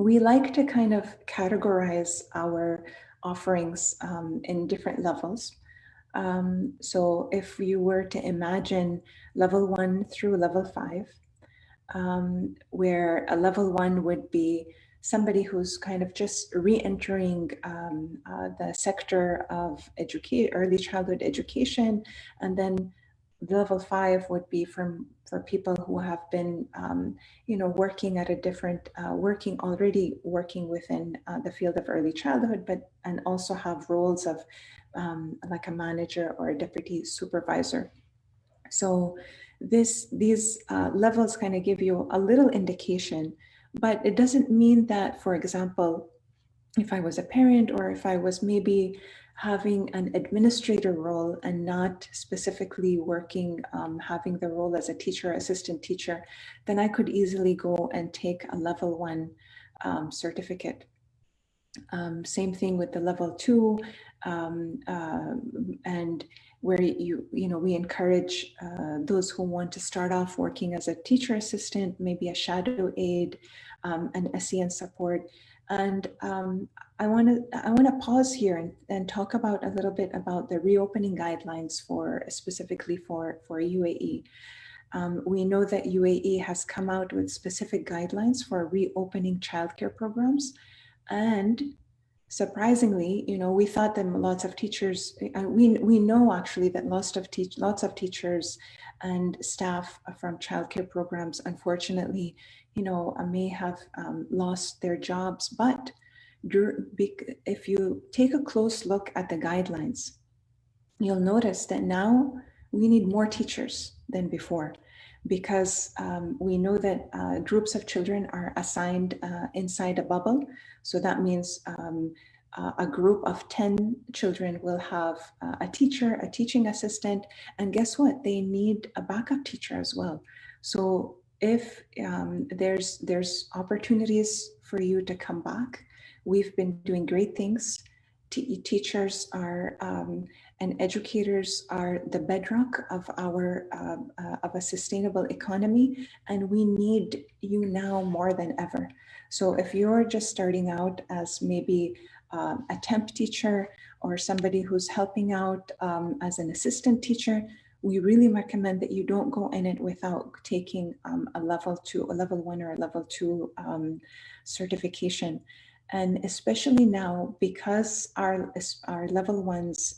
we like to kind of categorize our offerings in different levels. So if you were to imagine level 1 through level 5, where a level 1 would be somebody who's kind of just re-entering the sector of early childhood education, and then level 5 would be for people who have been, working at a different, already working within the field of early childhood, and also have roles of like a manager or a deputy supervisor. So these levels kind of give you a little indication, but it doesn't mean that, for example, if I was a parent or if I was maybe having an administrator role and not specifically working, having the role as a teacher, assistant teacher, then I could easily go and take a level 1 certificate. Same thing with the level 2, and where we encourage those who want to start off working as a teacher assistant, maybe a shadow aide, an SEN support. And I want to pause here and talk about a little bit about the reopening guidelines specifically for UAE. We know that UAE has come out with specific guidelines for reopening childcare programs. And surprisingly, we thought that lots of teachers, we know actually that lots of teachers and staff from childcare programs, unfortunately, may have lost their jobs. But if you take a close look at the guidelines, you'll notice that now we need more teachers than before, because we know that groups of children are assigned inside a bubble. So that means a group of 10 children will have a teacher, a teaching assistant, and guess what? They need a backup teacher as well. So if there's opportunities for you to come back, we've been doing great things. Teachers are and educators are the bedrock of of a sustainable economy, and we need you now more than ever. So if you're just starting out as maybe a temp teacher or somebody who's helping out as an assistant teacher, we really recommend that you don't go in it without taking a level 1 or a level 2 certification. And especially now, because our level 1s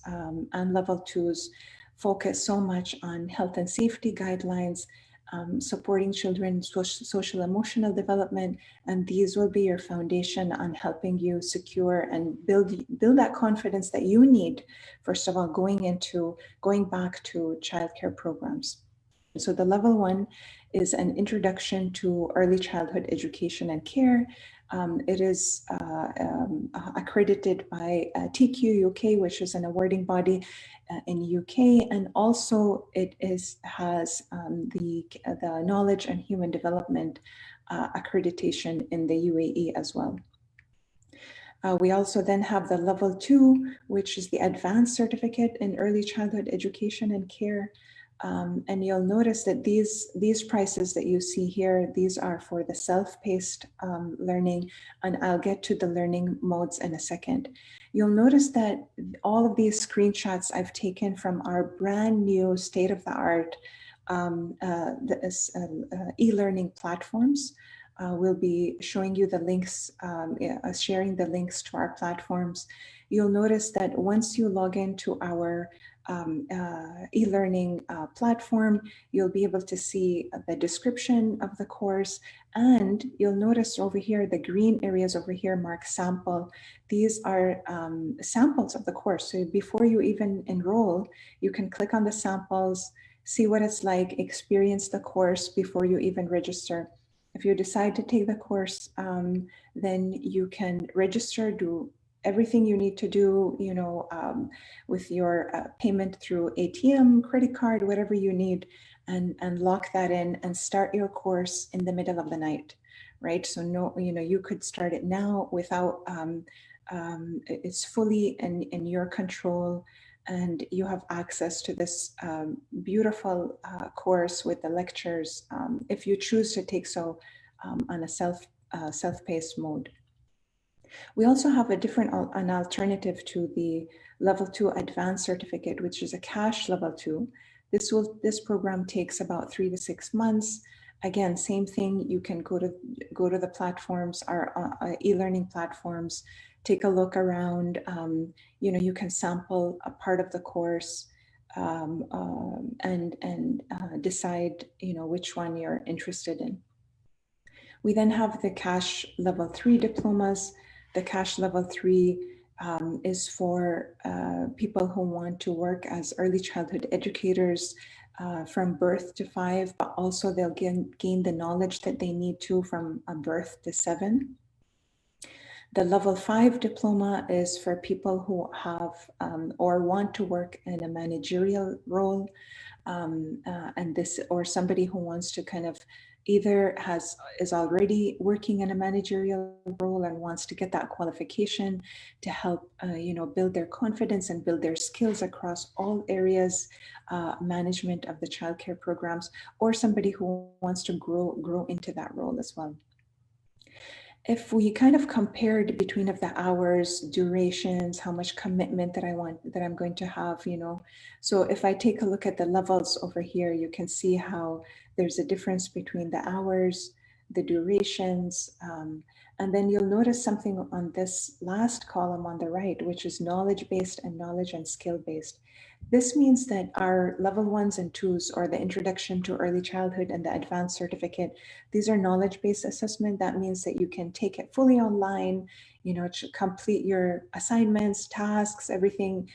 and level 2s focus so much on health and safety guidelines, supporting children's social emotional development, and these will be your foundation on helping you secure and build that confidence that you need, first of all, going back to childcare programs. So the level 1 is an introduction to early childhood education and care. It is accredited by TQ UK, which is an awarding body in UK, and also it has the knowledge and human development accreditation in the UAE as well. We also then have the level 2, which is the advanced certificate in early childhood education and care. And you'll notice that these prices that you see here, these are for the self-paced learning, and I'll get to the learning modes in a second. You'll notice that all of these screenshots I've taken from our brand new state-of-the-art e-learning platforms. We'll be showing you the links, sharing the links to our platforms. You'll notice that once you log into our e-learning platform, you'll be able to see the description of the course, and you'll notice over here, the green areas over here mark sample. These are samples of the course. So before you even enroll, you can click on the samples, see what it's like, experience the course before you even register. If you decide to take the course, then you can register, do everything you need to do, with your payment through ATM, credit card, whatever you need, and lock that in and start your course in the middle of the night, right? So you could start it now without, it's fully in your control, and you have access to this beautiful course with the lectures, if you choose to take so on a self-paced mode. We also have an alternative to the level 2 advanced certificate, which is a cash level 2. This program takes about 3 to 6 months. Again, same thing. You can go to the platforms, our e-learning platforms, take a look around. You can sample a part of the course and decide which one you're interested in. We then have the cash level 3 diplomas. The cash level 3 is for people who want to work as early childhood educators from birth to 5, but also they'll gain the knowledge that they need to from birth to 7. The level 5 diploma is for people who have or want to work in a managerial role, or somebody who wants to kind of either is already working in a managerial role and wants to get that qualification to help build their confidence and build their skills across all areas, management of the childcare programs, or somebody who wants to grow into that role as well. If we kind of compared between of the hours, durations, how much commitment that I'm going to have, so if I take a look at the levels over here, you can see how there's a difference between the hours, the durations, and then you'll notice something on this last column on the right, which is knowledge-based and knowledge and skill-based. This means that our level 1s and 2s, or the introduction to early childhood and the advanced certificate, these are knowledge-based assessment. That means that you can take it fully online, to complete your assignments, tasks, everything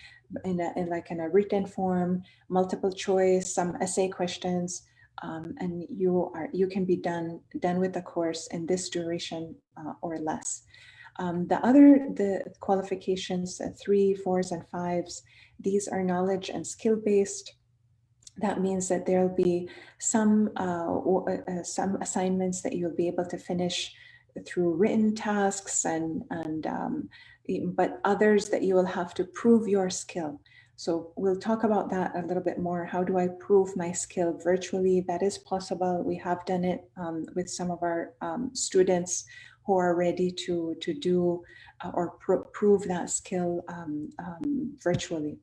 in a written form, multiple choice, some essay questions, and you can be done with the course in this duration or less. The qualifications, 3, 4s, and 5s, these are knowledge and skill based. That means that there'll be some assignments that you'll be able to finish through written tasks, but others that you will have to prove your skill. So we'll talk about that a little bit more. How do I prove my skill virtually? That is possible. We have done it with some of our students who are ready to do or prove that skill virtually.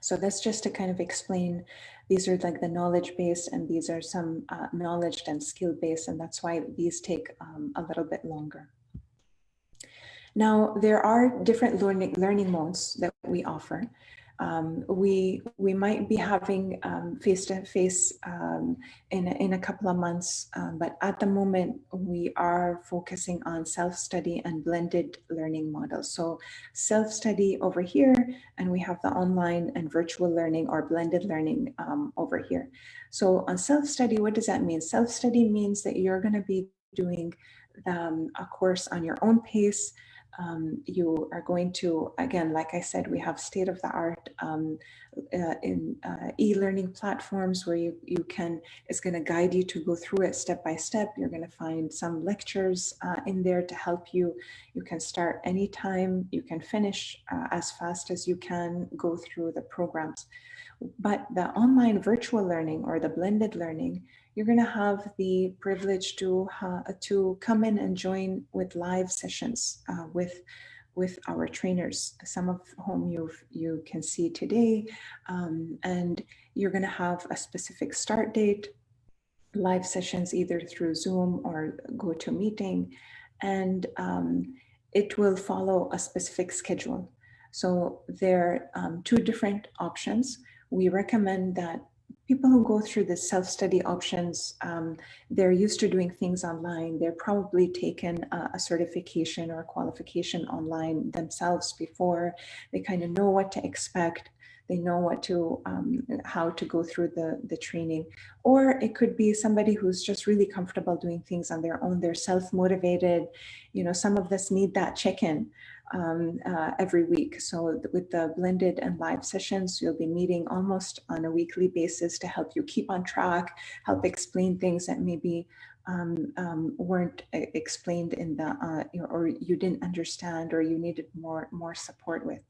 So that's just to kind of explain, these are like the knowledge-based and these are some knowledge and skill-based, and that's why these take a little bit longer. Now, there are different learning modes that we offer. We might be having face-to-face in a couple of months, but at the moment we are focusing on self-study and blended learning models. So self-study over here, and we have the online and virtual learning or blended learning over here. So on self-study, what does that mean? Self-study means that you're going to be doing a course on your own pace. You are going to, again, like I said, we have state-of-the-art in e-learning platforms where it's going to guide you to go through it step by step. You're going to find some lectures in there to help you. You can start anytime, you can finish as fast as you can go through the programs. But the online virtual learning or the blended learning, you're going to have the privilege to come in and join with live sessions with our trainers, some of whom you can see today, and you're going to have a specific start date, live sessions either through Zoom or GoToMeeting, and it will follow a specific schedule. So there are 2 different options. We recommend that people who go through the self-study options, they're used to doing things online. They're probably taken a certification or a qualification online themselves before. They kind of know what to expect. They know how to go through the training. Or it could be somebody who's just really comfortable doing things on their own. They're self-motivated. Some of us need that check-in every week. So with the blended and live sessions, you'll be meeting almost on a weekly basis to help you keep on track, help explain things that maybe weren't explained in the, or you didn't understand or you needed more support with.